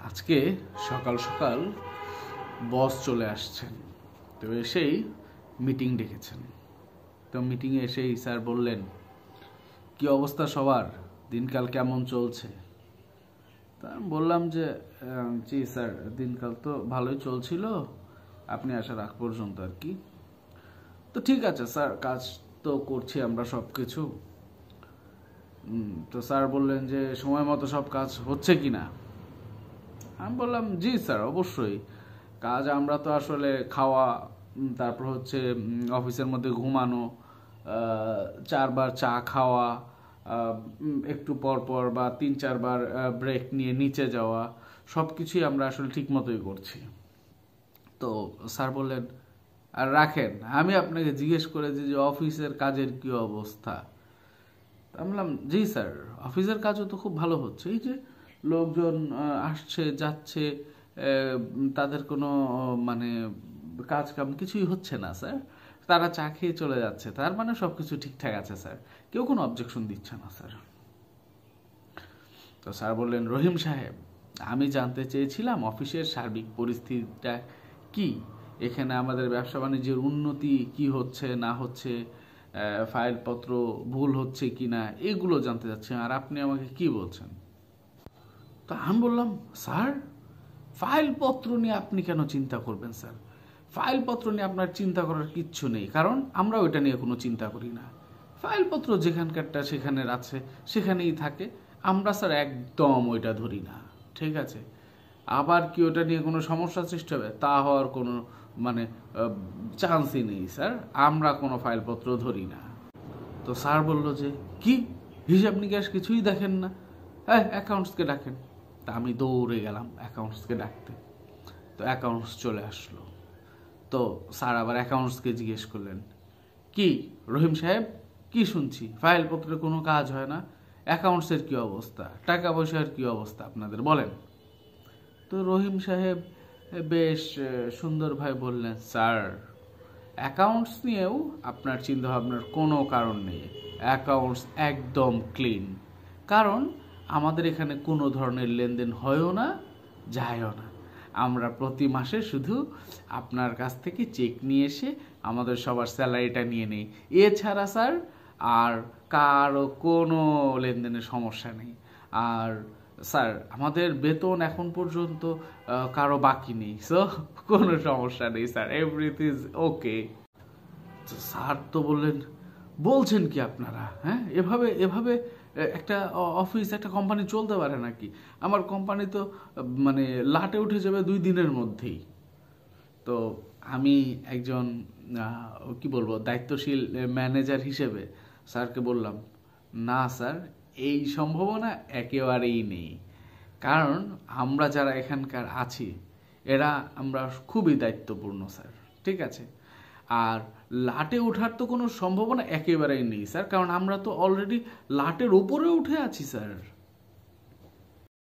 আজকে সকাল সকাল বস চলে আসছেন, তো এসেই মিটিং ডেকেছেন। তো মিটিংয়ে এসেই স্যার বললেন, কি অবস্থা সবার, দিনকাল কেমন চলছে? তা আমি বললাম যে জি স্যার, দিনকাল তো ভালোই চলছিল আপনি আসার আগ পর্যন্ত আর কি। তো ঠিক আছে স্যার, কাজ তো করছি আমরা সব কিছু। তো স্যার বললেন যে সময় মতো সব কাজ হচ্ছে কি না। আমি বললাম জি স্যার, অবশ্যই কাজ, আমরা তো আসলে খাওয়া, তারপর হচ্ছে অফিসের মধ্যে ঘুমানো, 4 বার চা খাওয়া, একটু পর পর বা 3-4 বার ব্রেক নিয়ে নিচে যাওয়া, সব কিছুই আমরা আসলে ঠিক মতোই করছি। তো স্যার বললেন, আর রাখেন, আমি আপনাকে জিজ্ঞেস করেছি যে অফিসের কাজের কি অবস্থা। আমি বললাম জি স্যার, অফিসের কাজও তো খুব ভালো হচ্ছে, এই যে লোকজন আসছে যাচ্ছে, তাদের কোনো মানে কাজ কাম কিছুই হচ্ছে না স্যার, তারা চা খেয়ে চলে যাচ্ছে, তার মানে সব কিছু ঠিকঠাক আছে স্যার, কেউ কোনো অবজেকশন দিচ্ছে না স্যার। তো স্যার বললেন, রহিম সাহেব, আমি জানতে চেয়েছিলাম অফিসের সার্বিক পরিস্থিতিটা কি, এখানে আমাদের ব্যবসা বাণিজ্যের উন্নতি কি হচ্ছে না হচ্ছে, ফাইলপত্র ভুল হচ্ছে কি না, এগুলো জানতে চাচ্ছি, আর আপনি আমাকে কি বলছেন? তো আমি বললাম, স্যার ফাইলপত্র নিয়ে আপনি কেন চিন্তা করবেন স্যার, ফাইলপত্র নিয়ে আপনার চিন্তা করার কিচ্ছু নেই, কারণ আমরা ওইটা নিয়ে কোনো চিন্তা করি না। ফাইলপত্র যেখানকারটা সেখানে আছে, সেখানেই থাকে, আমরা স্যার একদম ওইটা ধরি না, ঠিক আছে? আবার কি ওটা নিয়ে কোনো সমস্যা সৃষ্টি হবে, তা হওয়ার কোনো মানে চান্সই নেই স্যার, আমরা কোনো ফাইলপত্র ধরি না। তো স্যার বলল যে কি, হিসাব নিকাশ কিছুই দেখেন না, হ্যাঁ অ্যাকাউন্টসকে ডাকেন। তা আমি দৌড়ে গেলাম অ্যাকাউন্টসকে ডাকতে। তো অ্যাকাউন্টস চলে আসলো। তো স্যার আবার অ্যাকাউন্টসকে জিজ্ঞেস করলেন, কি রহিম সাহেব, কি শুনছি ফাইলপত্রে কোনো কাজ হয় না, অ্যাকাউন্টসের কি অবস্থা, টাকা পয়সার কি অবস্থা আপনাদের বলেন। তো রহিম সাহেব বেশ সুন্দরভাবে বললেন, স্যার অ্যাকাউন্টস নিয়েও আপনার চিন্তাভাবনার কোনো কারণ নেই, অ্যাকাউন্টস একদম ক্লিন, কারণ আমাদের এখানে কোনো ধরনের লেনদেন হয়ও না, যায়ও না, আমরা প্রতি মাসে শুধু আপনার কাছ থেকে চেক নিয়ে এসে আমাদের সবার স্যালারিটা নিয়ে নেই, এছাড়া স্যার আর কারো কোনো লেনদেনের সমস্যা নেই। আর স্যার আমাদের বেতন এখন পর্যন্ত কারো বাকি নেই, সো কোনো সমস্যা নেই sir, everything is okay. Sir তো বললেন, বলছেন কি আপনারা, হ্যাঁ এভাবে এভাবে একটা অফিস, একটা কোম্পানি চলতে পারে নাকি? আমার কোম্পানি তো মানে লাটে উঠে যাবে 2 দিনের মধ্যেই। তো আমি একজন কি বলবো, দায়িত্বশীল ম্যানেজার হিসেবে স্যারকে বললাম, না স্যার, এই সম্ভাবনা একেবারেই নেই, কারণ আমরা যারা এখানকার আছি এরা আমরা খুবই দায়িত্বপূর্ণ স্যার, ঠিক আছে? আর লাটে ওঠার তো কোনো সম্ভাবনা একেবারেই নেই স্যার, কারণ আমরা তো অলরেডি লাটের ওপরে উঠে আছি স্যার।